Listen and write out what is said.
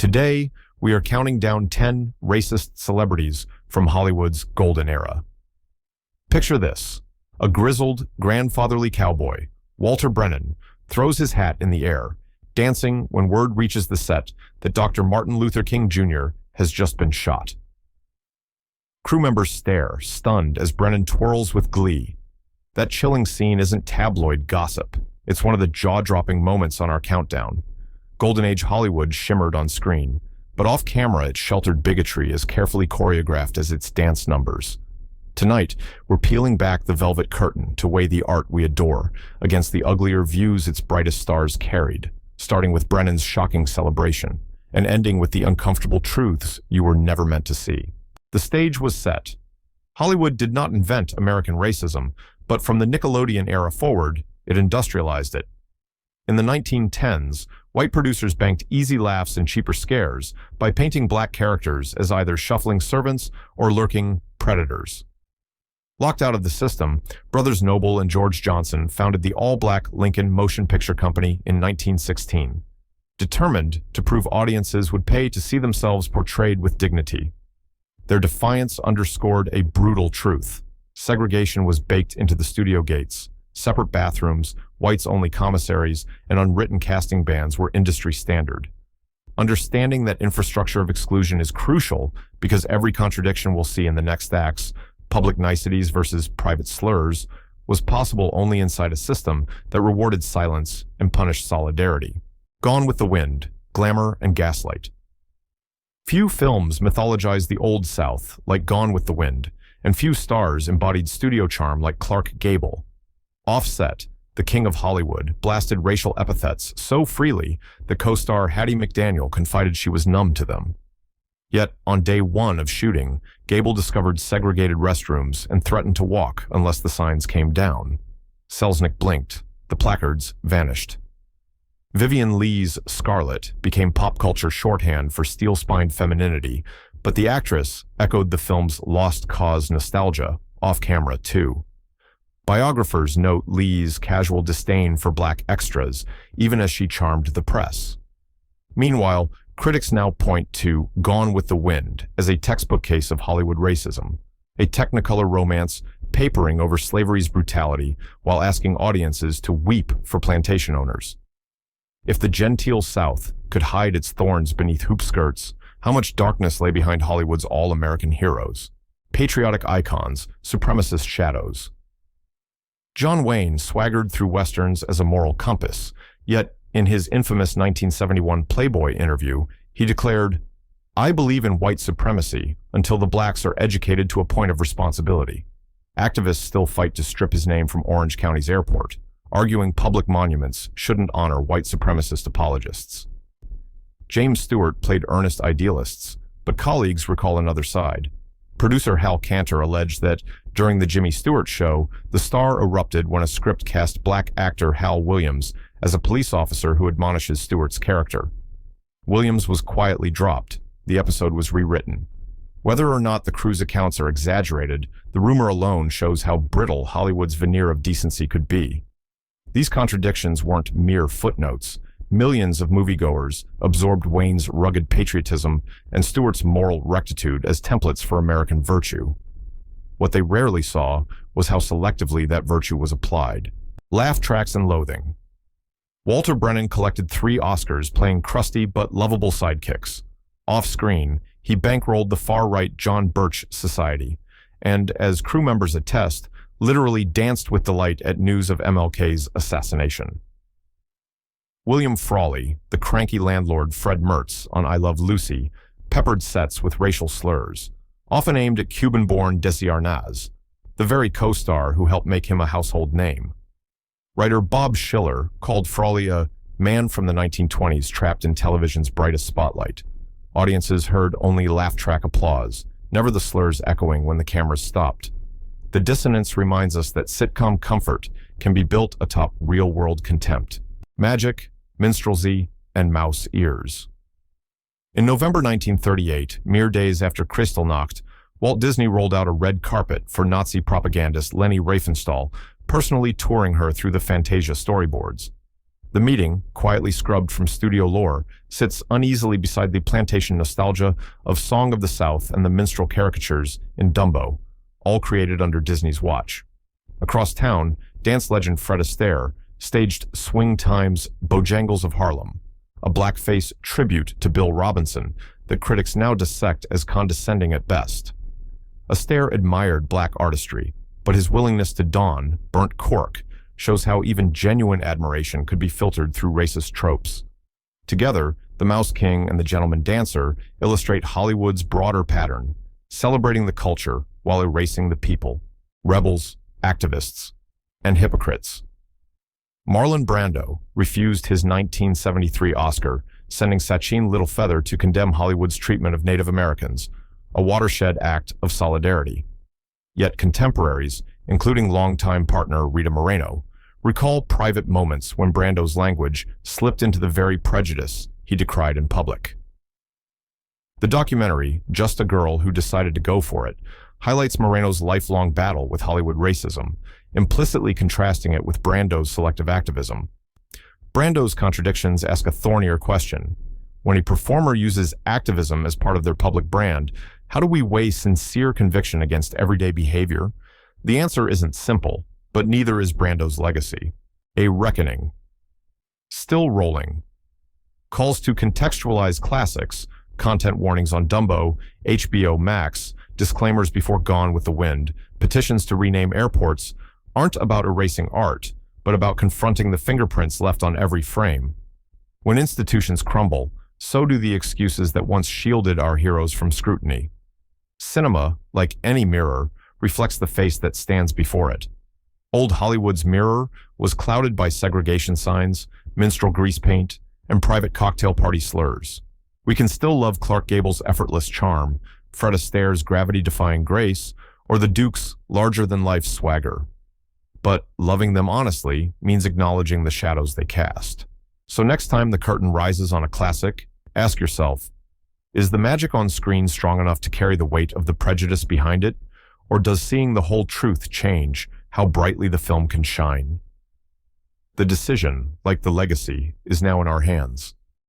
Today, we are counting down 10 racist celebrities from Hollywood's golden era. Picture this: a grizzled, grandfatherly cowboy, Walter Brennan, throws his hat in the air, dancing when word reaches the set that Dr. Martin Luther King Jr. has just been shot. Crew members stare, stunned, as Brennan twirls with glee. That chilling scene isn't tabloid gossip. It's one of the jaw-dropping moments on our countdown. Golden Age Hollywood shimmered on screen, but off-camera it sheltered bigotry as carefully choreographed as its dance numbers. Tonight, we're peeling back the velvet curtain to weigh the art we adore against the uglier views its brightest stars carried, starting with Brennan's shocking celebration, and ending with the uncomfortable truths you were never meant to see. The stage was set. Hollywood did not invent American racism, but from the Nickelodeon era forward, it industrialized it. In the 1910s, white producers banked easy laughs and cheaper scares by painting black characters as either shuffling servants or lurking predators. Locked out of the system, Brothers Noble and George Johnson founded the all-black Lincoln Motion Picture Company in 1916, determined to prove audiences would pay to see themselves portrayed with dignity. Their defiance underscored a brutal truth. Segregation was baked into the studio gates. Separate bathrooms, whites-only commissaries, and unwritten casting bans were industry standard. Understanding that infrastructure of exclusion is crucial because every contradiction we'll see in the next acts, public niceties versus private slurs, was possible only inside a system that rewarded silence and punished solidarity. Gone with the Wind, Glamour, and Gaslight. Few films mythologized the Old South like Gone with the Wind, and few stars embodied studio charm like Clark Gable. Offset, the king of Hollywood, blasted racial epithets so freely that co-star Hattie McDaniel confided she was numb to them. Yet, on day one of shooting, Gable discovered segregated restrooms and threatened to walk unless the signs came down. Selznick blinked. The placards vanished. Vivien Leigh's Scarlet became pop culture shorthand for steel-spined femininity, but the actress echoed the film's lost cause nostalgia, off-camera too. Biographers note Leigh's casual disdain for black extras, even as she charmed the press. Meanwhile, critics now point to Gone with the Wind as a textbook case of Hollywood racism, a technicolor romance papering over slavery's brutality while asking audiences to weep for plantation owners. If the genteel South could hide its thorns beneath hoop skirts, how much darkness lay behind Hollywood's all-American heroes? Patriotic icons, supremacist shadows. John Wayne swaggered through westerns as a moral compass, yet in his infamous 1971 Playboy interview, he declared, "I believe in white supremacy until the blacks are educated to a point of responsibility." Activists still fight to strip his name from Orange County's airport, arguing public monuments shouldn't honor white supremacist apologists. James Stewart played earnest idealists, but colleagues recall another side. Producer Hal Cantor alleged that during the Jimmy Stewart show, the star erupted when a script cast black actor Hal Williams as a police officer who admonishes Stewart's character. Williams was quietly dropped. The episode was rewritten. Whether or not the crew's accounts are exaggerated, the rumor alone shows how brittle Hollywood's veneer of decency could be. These contradictions weren't mere footnotes. Millions of moviegoers absorbed Wayne's rugged patriotism and Stewart's moral rectitude as templates for American virtue. What they rarely saw was how selectively that virtue was applied. Laugh tracks and loathing. Walter Brennan collected 3 Oscars playing crusty but lovable sidekicks. Off-screen, he bankrolled the far-right John Birch Society, and, as crew members attest, literally danced with delight at news of MLK's assassination. William Frawley, the cranky landlord Fred Mertz on I Love Lucy, peppered sets with racial slurs, often aimed at Cuban-born Desi Arnaz, the very co-star who helped make him a household name. Writer Bob Schiller called Frawley a man from the 1920s trapped in television's brightest spotlight. Audiences heard only laugh-track applause, never the slurs echoing when the cameras stopped. The dissonance reminds us that sitcom comfort can be built atop real-world contempt. Magic, minstrelsy, and mouse ears. In November 1938, mere days after Kristallnacht, Walt Disney rolled out a red carpet for Nazi propagandist Leni Riefenstahl, personally touring her through the Fantasia storyboards. The meeting, quietly scrubbed from studio lore, sits uneasily beside the plantation nostalgia of Song of the South and the minstrel caricatures in Dumbo, all created under Disney's watch. Across town, dance legend Fred Astaire staged Swing Time's Bojangles of Harlem, a blackface tribute to Bill Robinson that critics now dissect as condescending at best. Astaire admired black artistry, but his willingness to don burnt cork shows how even genuine admiration could be filtered through racist tropes. Together, The Mouse King and The Gentleman Dancer illustrate Hollywood's broader pattern, celebrating the culture while erasing the people, rebels, activists, and hypocrites. Marlon Brando refused his 1973 Oscar, sending Sachin Littlefeather to condemn Hollywood's treatment of Native Americans, a watershed act of solidarity. Yet contemporaries, including longtime partner Rita Moreno, recall private moments when Brando's language slipped into the very prejudice he decried in public. The documentary, Just a Girl Who Decided to Go For It, highlights Moreno's lifelong battle with Hollywood racism, implicitly contrasting it with Brando's selective activism. Brando's contradictions ask a thornier question. When a performer uses activism as part of their public brand, how do we weigh sincere conviction against everyday behavior? The answer isn't simple, but neither is Brando's legacy. A reckoning. Still rolling. Calls to contextualize classics, content warnings on Dumbo, HBO Max, disclaimers before Gone with the Wind, petitions to rename airports aren't about erasing art, but about confronting the fingerprints left on every frame. When institutions crumble, so do the excuses that once shielded our heroes from scrutiny. Cinema, like any mirror, reflects the face that stands before it. Old Hollywood's mirror was clouded by segregation signs, minstrel grease paint, and private cocktail party slurs. We can still love Clark Gable's effortless charm, Fred Astaire's gravity-defying grace, or the Duke's larger-than-life swagger. But loving them honestly means acknowledging the shadows they cast. So next time the curtain rises on a classic, ask yourself, is the magic on screen strong enough to carry the weight of the prejudice behind it? Or does seeing the whole truth change how brightly the film can shine? The decision, like the legacy, is now in our hands.